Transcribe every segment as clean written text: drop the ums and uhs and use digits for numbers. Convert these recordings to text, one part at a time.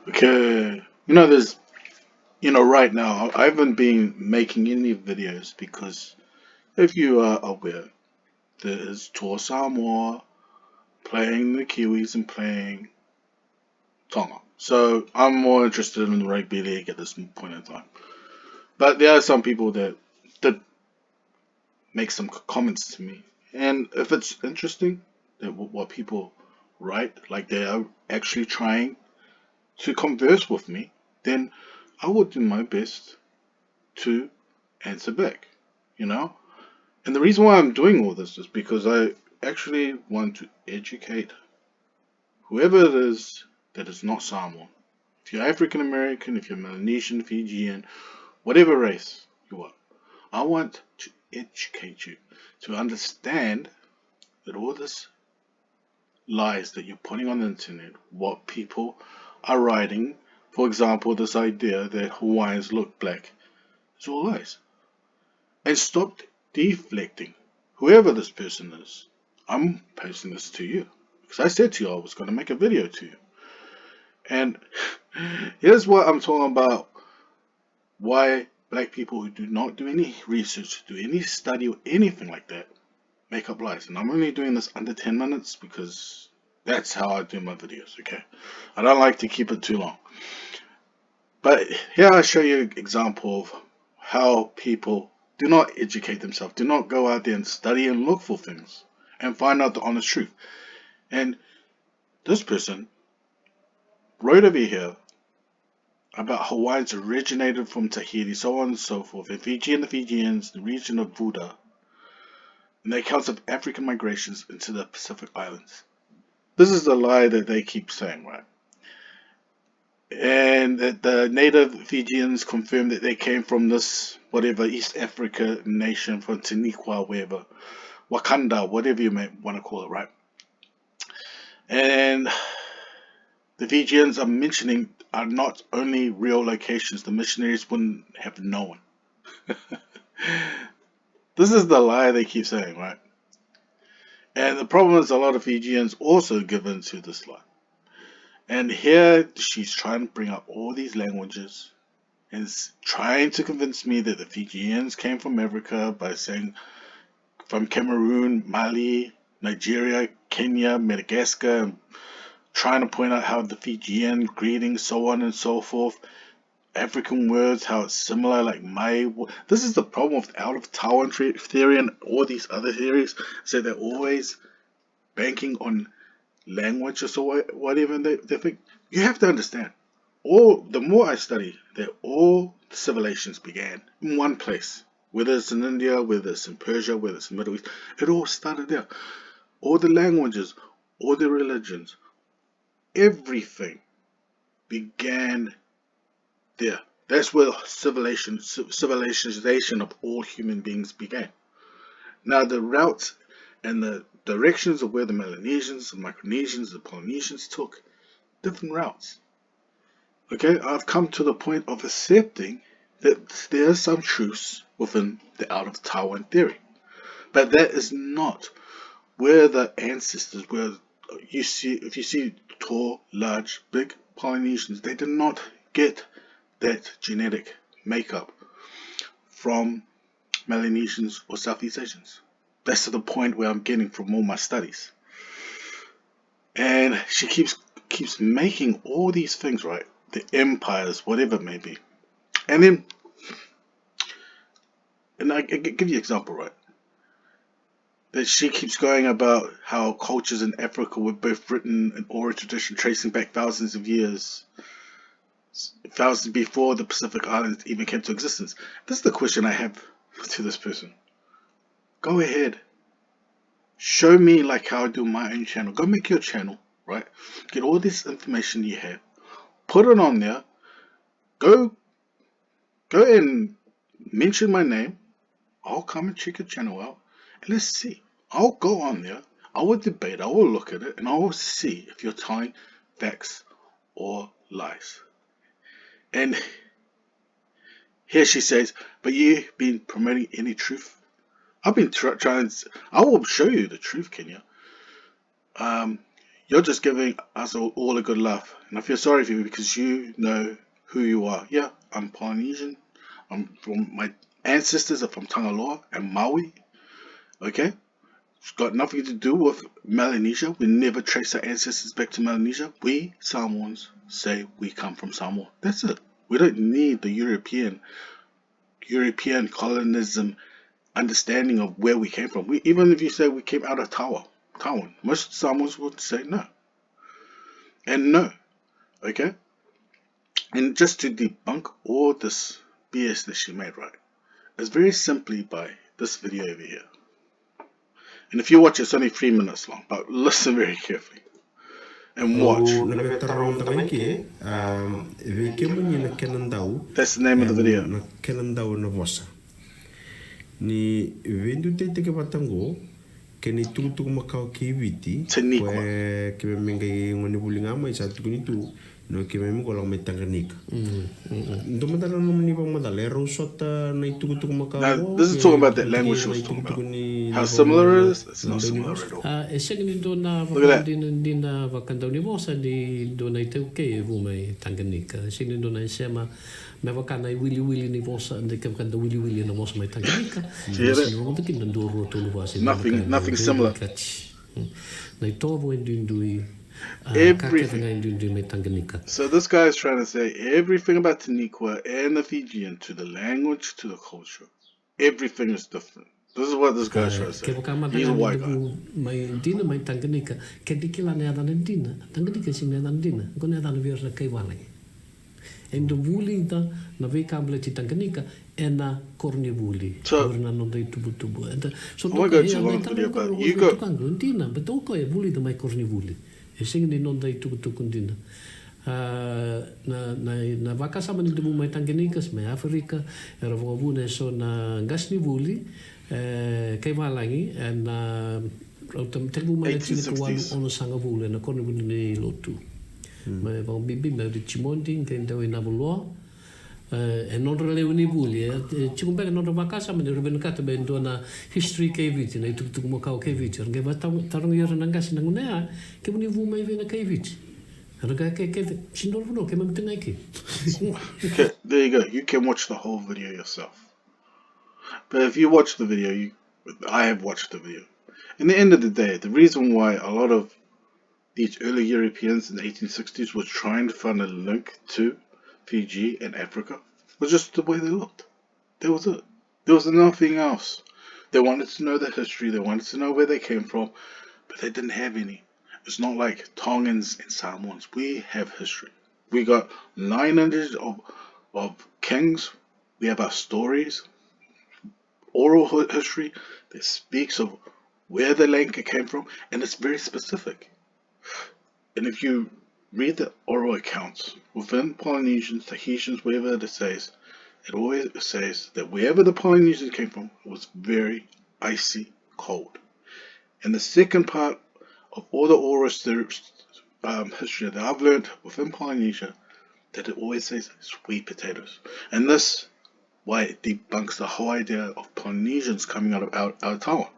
Okay, there's, right now, I haven't been making any videos because if you are aware, there is Toa Samoa playing the Kiwis and playing Tonga. So I'm more interested in the rugby league at this point in time. But there are some people that did make some comments to me. And if it's interesting, that what people write, like they are actually trying to converse with me, then I will do my best to answer back, you know? And the reason why I'm doing all this is because I actually want to educate whoever it is that is not Samoan. If you're African American, if you're Melanesian, Fijian, whatever race you are, I want to educate you to understand that all this lies that you're putting on the internet, what people are writing, for example, this idea that Hawaiians look black, it's all lies. And stop deflecting. Whoever this person is, I'm posting this to you. Because I said to you I was going to make a video to you. And here's what I'm talking about why black people who do not do any research, do any study or anything like that, make up lies. And I'm only doing this under 10 minutes because that's how I do my videos, okay? I don't like to keep it too long. But here I show you an example of how people do not educate themselves, do not go out there and study and look for things and find out the honest truth. And this person wrote over here about Hawaiians originated from Tahiti, so on and so forth, and Fiji and the Fijians, the region of Buddha, and the accounts of African migrations into the Pacific Islands. This is the lie that they keep saying, right? And that the native Fijians confirmed that they came from this whatever East Africa nation from Taniqua, wherever, Wakanda, whatever you may want to call it, right? And the Fijians are mentioning are not only real locations the missionaries wouldn't have known. This is the lie they keep saying, right? And the problem is a lot of Fijians also give in to this lie. And here she's trying to bring up all these languages and is trying to convince me that the Fijians came from Africa by saying from Cameroon, Mali, Nigeria, Kenya, Madagascar, and trying to point out how the Fijian greetings, so on and so forth, African words, how it's similar, like my. This is the problem with out of town theory and all these other theories. So they're always banking on language or so whatever they think. You have to understand. All the more I study, that all civilizations began in one place. Whether it's in India, whether it's in Persia, whether it's in the Middle East, it all started there. All the languages, all the religions, everything began there. That's where civilization of all human beings began. Now the routes and the directions of where the Melanesians, the Micronesians, the Polynesians took different routes. Okay, I've come to the point of accepting that there are some truths within the out of Taiwan theory, but that is not where the ancestors were. You see, if you see tall, large, big Polynesians, they did not get that genetic makeup from Melanesians or Southeast Asians. That's the point where I'm getting from all my studies. And she keeps making all these things, right? The empires, whatever it may be. And then, and I give you an example, right? That she keeps going about how cultures in Africa were both written in oral tradition tracing back thousands of years, thousands before the Pacific Islands even came to existence. This is the question I have to this person. Go ahead. Show me like how I do my own channel. Go make your channel, right? Get all this information you have. Put it on there. Go go and mention my name. I'll come and check your channel out. And let's see. I'll go on there. I will debate. I will look at it and I will see if you're telling facts or lies. And here she says, but you've been promoting any truth? I've been trying. I will show you the truth, Kenya. Um, You're just giving us all a good laugh, and I feel sorry for you because you know who you are. Yeah, I'm Polynesian. My ancestors are from Tangaloa and Maui. Okay, it's got nothing to do with Melanesia. We never trace our ancestors back to Melanesia. We Samoans say we come from Samoa. That's it. We don't need the European colonism understanding of where we came from. Even if you say we came out of Tawan, most Samoans would say no and no. Okay, and just to debunk all this BS that she made, right? It's very simply by this video over here. And if you watch, it's only 3 minutes long, but listen very carefully and watch. That's the name of the video. Ni vendu te ke batango ke ni tutu makau ki viti ke mengai ngoni bulinga mai sa tu ni tu no ke me ko lang me Tanganyika ndo madala no ni ba madala ro sota na tutu makau. Now this is talking about that language she was talking about. How similar it is? It's not similar at all. Second do na vakandina vakandoni vosa di do na te ke vu mai Tanganyika. Second do na sema me vakana I wili ni vosa de ke vakanda wili na vosa mai Tanganyika. Nothing similar. Na tovo indui So this guy is trying to say everything about Taniqua and the Fijian, to the language, to the culture, everything is different. This is what this guy is trying to say. He's a white guy. Mai dina mai Tanganyika, ke dikila ne adana dina. Tanganyika sing ne adana dina. Ko ne adana virsa kai wale. En de wuli da na ve kabla ti Tanganyika en na korni wuli. So na no dai tubu. So I go to one video about you go. Dina, but ko e wuli da mai korni wuli. E sing ni non dai tubu dina. Na vaka sama ni de mai Tanganyika mai Afrika era vo ne so na gasni wuli kai walangi en o te mu mai te wan ono sanga wuli na korni wuli ni lotu. Ma vão bibi me de Chimondi que então na Buloa e non rele uni buli ci compare non va casa ma ne roben kata ben dona history ke viti na tu mo ka ke viti nge va tarong yera nanga sina ngune ke uni vu mai vena ke viti raga ke sindor vuno ke mam tenga ke. Okay, there you go. You can watch the whole video yourself. But if you watch the video, I have watched the video. In the end of the day, the reason why a lot of these early Europeans in the 1860s were trying to find a link to Fiji and Africa was just the way they looked. That was it. There was nothing else. They wanted to know their history, they wanted to know where they came from, but they didn't have any. It's not like Tongans and Samoans. We have history. We got lineages of kings. We have our stories, oral history that speaks of where the land came from, and it's very specific. And if you read the oral accounts within Polynesians, Tahitians, wherever it says, it always says that wherever the Polynesians came from, it was very icy cold. And the second part of all the oral history that I've learned within Polynesia, that it always says sweet potatoes. And this why it debunks the whole idea of Polynesians coming out of Taiwan.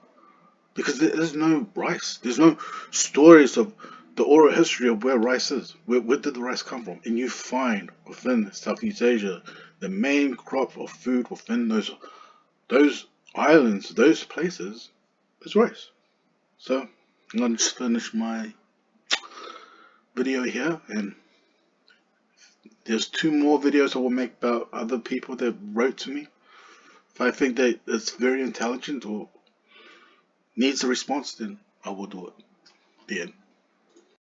Because there's no rice. There's no stories of the oral history of where rice is. Where did the rice come from? And you find within Southeast Asia, the main crop of food within those islands, those places, is rice. So I'm going to just finish my video here, and there's 2 more videos I will make about other people that wrote to me. If I think that it's very intelligent or needs a response, then I will do it. The end.